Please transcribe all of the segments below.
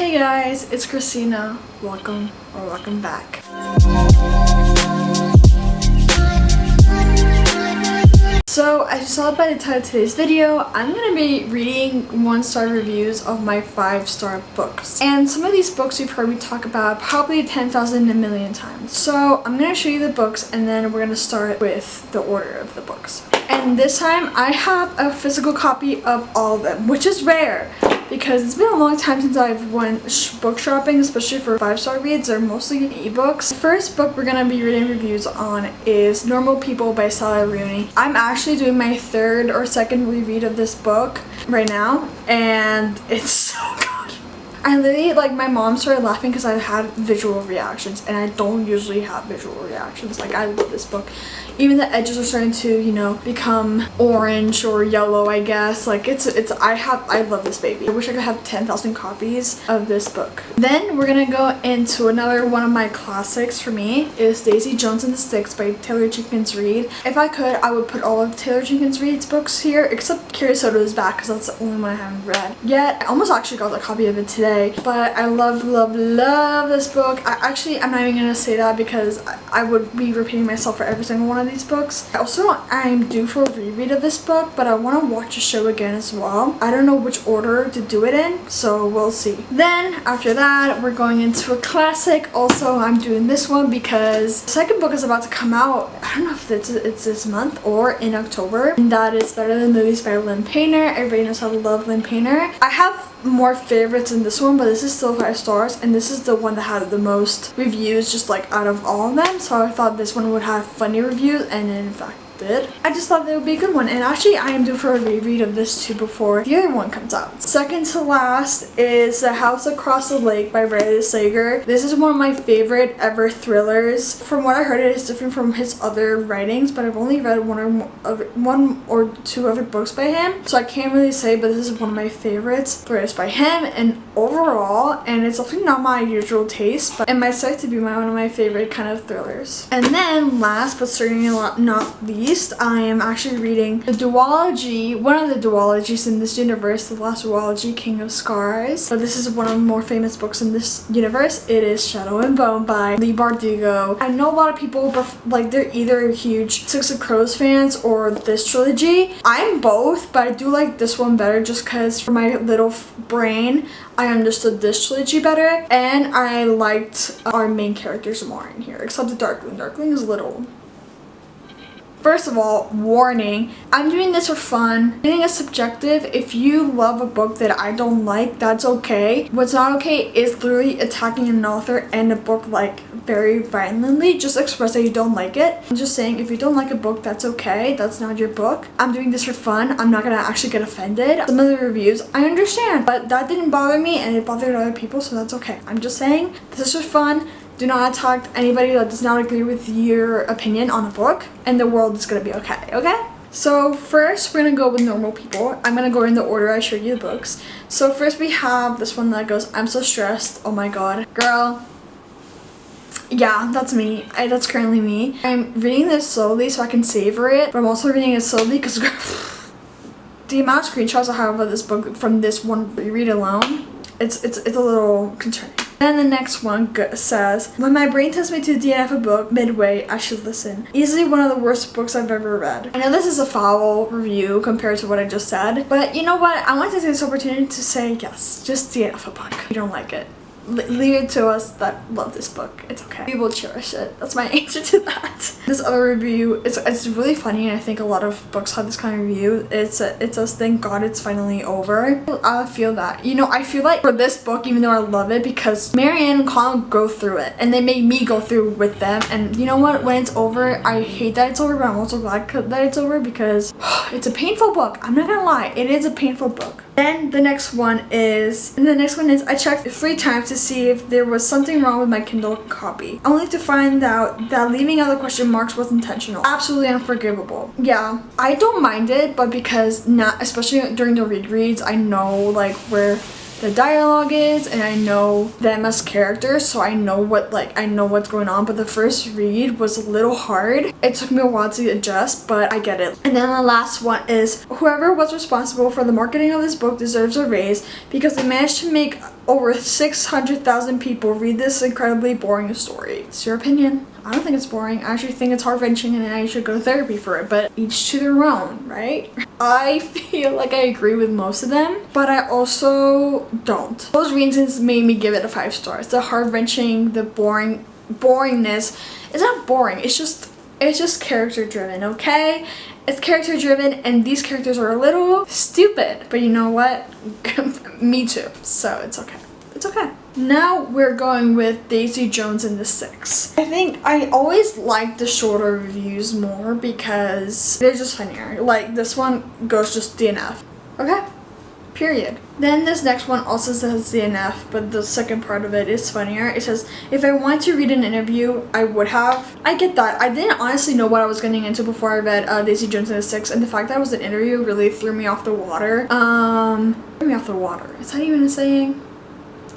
Hey guys, it's Christina. Welcome back. So as you saw by the title of today's video, I'm going to be reading 1-star reviews of my 5-star books. And some of these books you've heard me talk about probably 10,000 a million times. So I'm going to show you the books and then we're going to start with the order of the books. And this time I have a physical copy of all of them, which is rare. Because it's been a long time since I've went book shopping, especially for 5-star reads. They're mostly ebooks. The first book we're going to be reading reviews on is Normal People by Sally Rooney. I'm actually doing my third or second reread of this book right now, and it's so good. I literally, my mom started laughing because I had visual reactions, and I don't usually have visual reactions. I love this book. Even the edges are starting to, become orange or yellow, I guess. I love this baby. I wish I could have 10,000 copies of this book. Then we're gonna go into another one of my classics for me is Daisy Jones and the Sticks by Taylor Jenkins Reid. If I could, I would put all of Taylor Jenkins Reid's books here, except Curious is back because that's the only one I haven't read yet. I almost actually got a copy of it today, but I love this book. I'm not even gonna say that because I would be repeating myself for every single one of these books. Also, I'm due for a reread of this book, but I want to watch the show again as well. I don't know which order to do it in, so we'll see. Then after that, we're going into a classic. Also, I'm doing this one because the second book is about to come out. I don't know if it's this month or in October, and that is Better Than Movies by Lynn Painter. Everybody knows how I love Lynn Painter. I have more favorites in this one, but this is still 5 stars, and this is the one that had the most reviews just out of all of them, so I thought this one would have funny reviews, and in fact did. I just thought it would be a good one, and actually I am due for a reread of this too before the other one comes out. Second to last is The House Across the Lake by Riley Sager. This is one of my favorite ever thrillers. From what I heard, it is different from his other writings, but I've only read one or two other books by him, so I can't really say, but this is one of my favorites thrillers by him, and overall, and it's definitely not my usual taste, but it might start to be one of my favorite kind of thrillers. And then last but certainly not least, I am actually reading the duology, one of the duologies in this universe, the last duology, King of Scars. So this is one of the more famous books in this universe. It is Shadow and Bone by Leigh Bardugo. I know a lot of people they're either huge Six of Crows fans or this trilogy. I'm both, but I do like this one better just because for my little brain I understood this trilogy better, and I liked our main characters more in here, except the Darkling. Darkling is a little... First of all, warning, I'm doing this for fun. Reading is subjective. If you love a book that I don't like, that's okay. What's not okay is literally attacking an author and a book very violently. Just express that you don't like it. I'm just saying, if you don't like a book, that's okay. That's not your book. I'm doing this for fun. I'm not gonna actually get offended. Some of the reviews, I understand, but that didn't bother me and it bothered other people, so that's okay. I'm just saying, this is for fun. Do not attack anybody that does not agree with your opinion on a book, and the world is gonna be okay, okay? So first, we're gonna go with Normal People. I'm gonna go in the order I showed you the books. So first we have this one that goes, I'm so stressed. Oh my god. Girl. Yeah, that's me. That's currently me. I'm reading this slowly so I can savor it, but I'm also reading it slowly because the amount of screenshots I have of this book from this one reread alone, it's a little concerning. Then the next one says, when my brain tells me to DNF a book midway, I should listen. Easily one of the worst books I've ever read. I know this is a foul review compared to what I just said, but you know what? I want to take this opportunity to say yes, just DNF a book. If you don't like it, leave it to us that love this book. It's okay. We will cherish it. That's my answer to that. This other review, it's really funny, and I think a lot of books have this kind of review. It says, thank God it's finally over. I feel that. I feel like for this book, even though I love it, because Marianne and Colin go through it, and they made me go through with them, and you know what? When it's over, I hate that it's over, but I'm also glad that it's over because it's a painful book. I'm not gonna lie. It is a painful book. Then the next one is I checked 3 times to see if there was something wrong with my Kindle copy, only to find out that leaving out the question marks was intentional. Absolutely unforgivable. Yeah, I don't mind it, but because especially during the rereads, I know where the dialogue is, and I know them as characters, so I know what's going on. But the first read was a little hard. It took me a while to adjust, but I get it. And then the last one is, whoever was responsible for the marketing of this book deserves a raise because they managed to make over 600,000 people read this incredibly boring story. It's your opinion. I don't think it's boring. I actually think it's heart-wrenching and I should go to therapy for it, but each to their own, right? I feel like I agree with most of them, but I also don't. Those reasons made me give it a 5 stars. The heart-wrenching, the boringness. It's not boring. It's just character-driven, okay? It's character-driven, and these characters are a little stupid, but you know what? Me too. So it's okay. It's okay. Now we're going with Daisy Jones and the Six. I think I always like the shorter reviews more because they're just funnier. Like this one goes just DNF. Okay? Period. Then this next one also says DNF, but the second part of it is funnier. It says, if I wanted to read an interview, I would have. I get that. I didn't honestly know what I was getting into before I read Daisy Jones and the Six, and the fact that it was an interview really threw me off the water. Threw me off the water. Is that even a saying?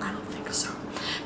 I don't think so.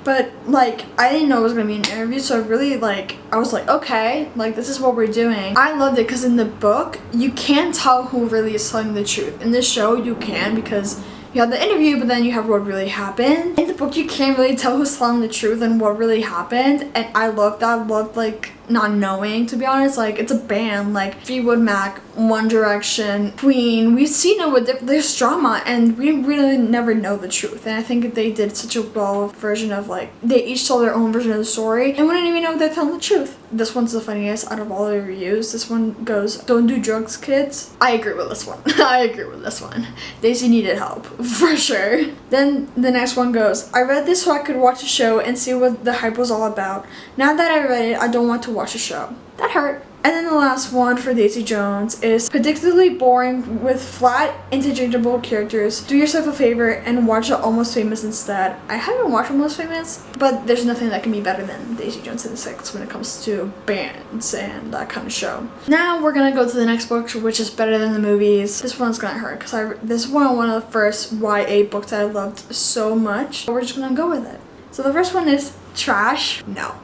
But like, I didn't know it was gonna be an interview, so I was like, okay, like this is what we're doing. I loved it because in the book, you can't tell who really is telling the truth. In this show, you can because you have the interview, but then you have what really happened. In the book, you can't really tell who's telling the truth and what really happened, and I loved that. I loved like not knowing, to be honest. Like it's a band, like Fleetwood Mac, One Direction, Queen. We've seen it with there's drama, and we really never know the truth. And I think they did such a well version of like they each tell their own version of the story, and we didn't even know if they're telling the truth. This one's the funniest out of all the reviews. This one goes, don't do drugs, kids. I agree with this one. I agree with this one. Daisy needed help, for sure. Then the next one goes, I read this so I could watch a show and see what the hype was all about. Now that I read it, I don't want to watch a show. That hurt. And then the last one for Daisy Jones is predictably boring with flat, interchangeable characters. Do yourself a favor and watch Almost Famous instead. I haven't watched Almost Famous, but there's nothing that can be better than Daisy Jones and the Six when it comes to bands and that kind of show. Now we're gonna go to the next book, which is better than the movies. This one's gonna hurt because this is one of the first YA books that I loved so much. But we're just gonna go with it. So the first one is trash. No.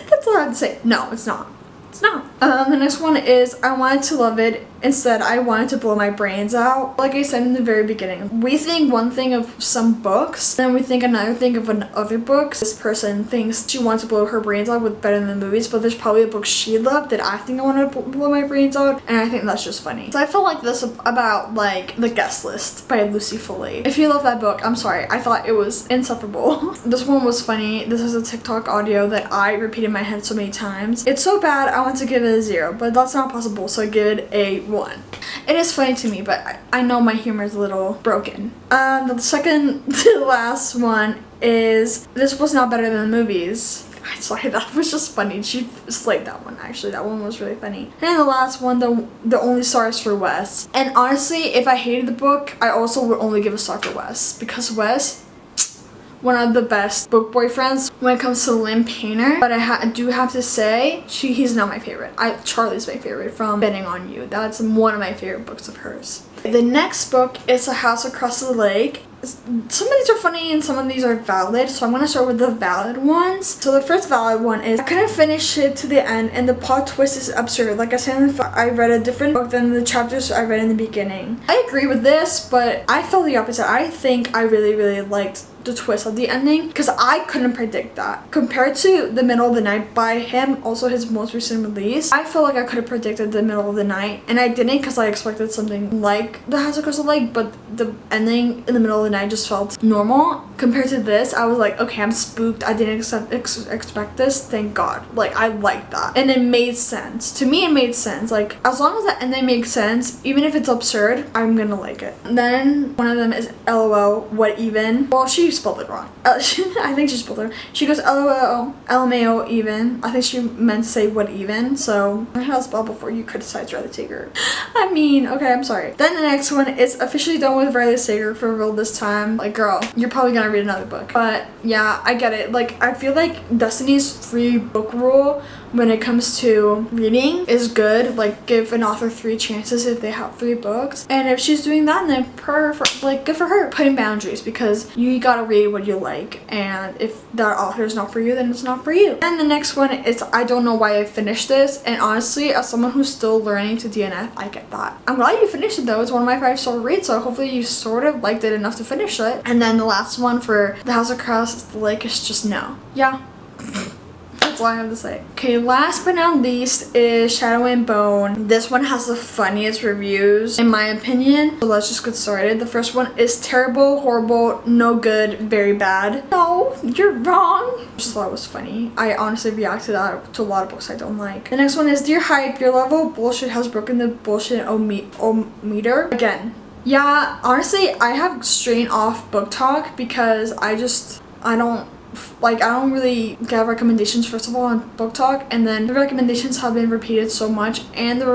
That's all I have to say. No, it's not. It's not. The next one is I wanted to love it. Instead, I wanted to blow my brains out. Like I said in the very beginning, we think one thing of some books, then we think another thing of other books. This person thinks she wants to blow her brains out with better than the movies, but there's probably a book she loved that I think I want to blow my brains out, and I think that's just funny. So I felt like this about like The Guest List by Lucy Foley. If you love that book, I'm sorry. I thought it was insufferable. This one was funny. This is a TikTok audio that I repeated in my head so many times. It's so bad, I want to give it a 0, but that's not possible, so I give it a 1. It is funny to me, but I know my humor is a little broken. The second to last one is this was not better than the movies. I'm sorry, that was just funny. She slayed that one, actually. That one was really funny. And then the last one, the only star is for Wes. And honestly, if I hated the book, I also would only give a star for Wes, because Wes, one of the best book boyfriends when it comes to Lynn Painter, but I do have to say he's not my favorite. Charlie's my favorite from Betting on You. That's one of my favorite books of hers. The next book is A House Across the Lake. Some of these are funny and some of these are valid, so I'm going to start with the valid ones. So the first valid one is I couldn't finish it to the end and the plot twist is absurd. Like I said, I read a different book than the chapters I read in the beginning. I agree with this, but I felt the opposite. I think I really liked the twist of the ending because I couldn't predict that. Compared to The Middle of the Night by him, also his most recent release, I feel like I could have predicted The Middle of the Night, and I didn't because I expected something like The House Across the Lake, but the ending in The Middle of the Night just felt normal. Compared to this, I was like, okay, I'm spooked. I didn't expect this. Thank God. Like, I liked that. And it made sense. To me, it made sense. Like, as long as the ending makes sense, even if it's absurd, I'm gonna like it. Then one of them is LOL, what even? Well, she spelled it wrong. I think she spelled it wrong. She goes LOL, LMAO even. I think she meant to say what even. So learn how to spell before you criticize Riley Sager. I mean, okay, I'm sorry. Then the next one is officially done with Riley Sager for real this time. Like, girl, you're probably gonna read another book. But yeah, I get it. Like, I feel like Destiny's 3 book rule when it comes to reading is good. Like, give an author 3 chances if they have 3 books. And if she's doing that, then like, good for her. Putting boundaries, because you gotta read what you like. And if that author is not for you, then it's not for you. And the next one is, I don't know why I finished this. And honestly, as someone who's still learning to DNF, I get that. I'm glad you finished it though. It's one of my 5-star reads, so hopefully you sort of liked it enough to finish it. And then the last one for The House of Crows, The Lake is just no. Yeah. That's all I have to say. Okay, last but not least is Shadow and Bone. This one has the funniest reviews, in my opinion. So let's just get started. The first one is terrible, horrible, no good, very bad. No, you're wrong. I just thought it was funny. I honestly react to that to a lot of books I don't like. The next one is Dear Hype, your level of bullshit has broken the bullshit meter. Again. Yeah, honestly, I have strained off book talk because I don't really get recommendations, first of all, on book talk, and then the recommendations have been repeated so much, and the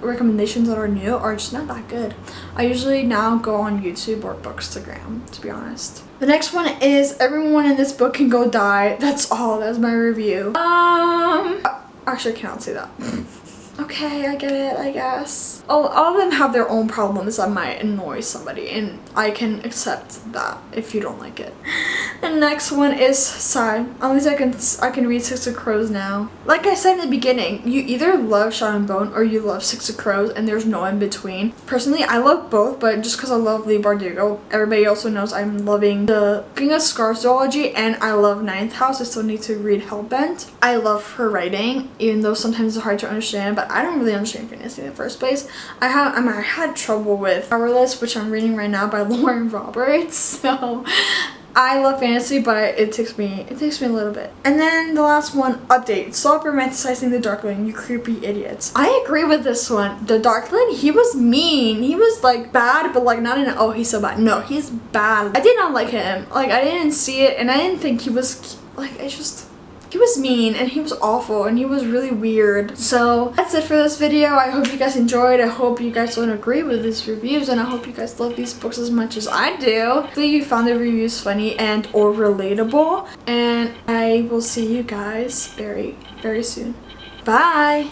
recommendations that are new are just not that good. I usually now go on YouTube or Bookstagram, to be honest. The next one is Everyone in this book can go die. That's all. That's my review. Actually, I cannot say that. Okay, I get it, I guess. All of them have their own problems that might annoy somebody, and I can accept that if you don't like it. The next one is sad. At least I can read Six of Crows now. Like I said in the beginning, you either love Shadow and Bone or you love Six of Crows, and there's no in between. Personally, I love both, but just because I love Lee Bardugo, everybody also knows I'm loving the King of Scars duology, and I love Ninth House. I still need to read Hellbent. I love her writing, even though sometimes it's hard to understand, but I don't really understand fantasy in the first place. I had trouble with Powerless, which I'm reading right now by Lauren Roberts. So I love fantasy, but it takes me a little bit. And then the last one, update. Stop romanticizing the Darkling, you creepy idiots. I agree with this one. The Darkling, he was mean. He was like bad, but like not in a, oh, he's so bad. No, he's bad. I did not like him. Like, I didn't see it, and I didn't think he was like, he was mean, and he was awful, and he was really weird. So that's it for this video. I hope you guys enjoyed. I hope you guys don't agree with these reviews, and I hope you guys love these books as much as I do. Hopefully you found the reviews funny and or relatable, and I will see you guys very, very soon. Bye!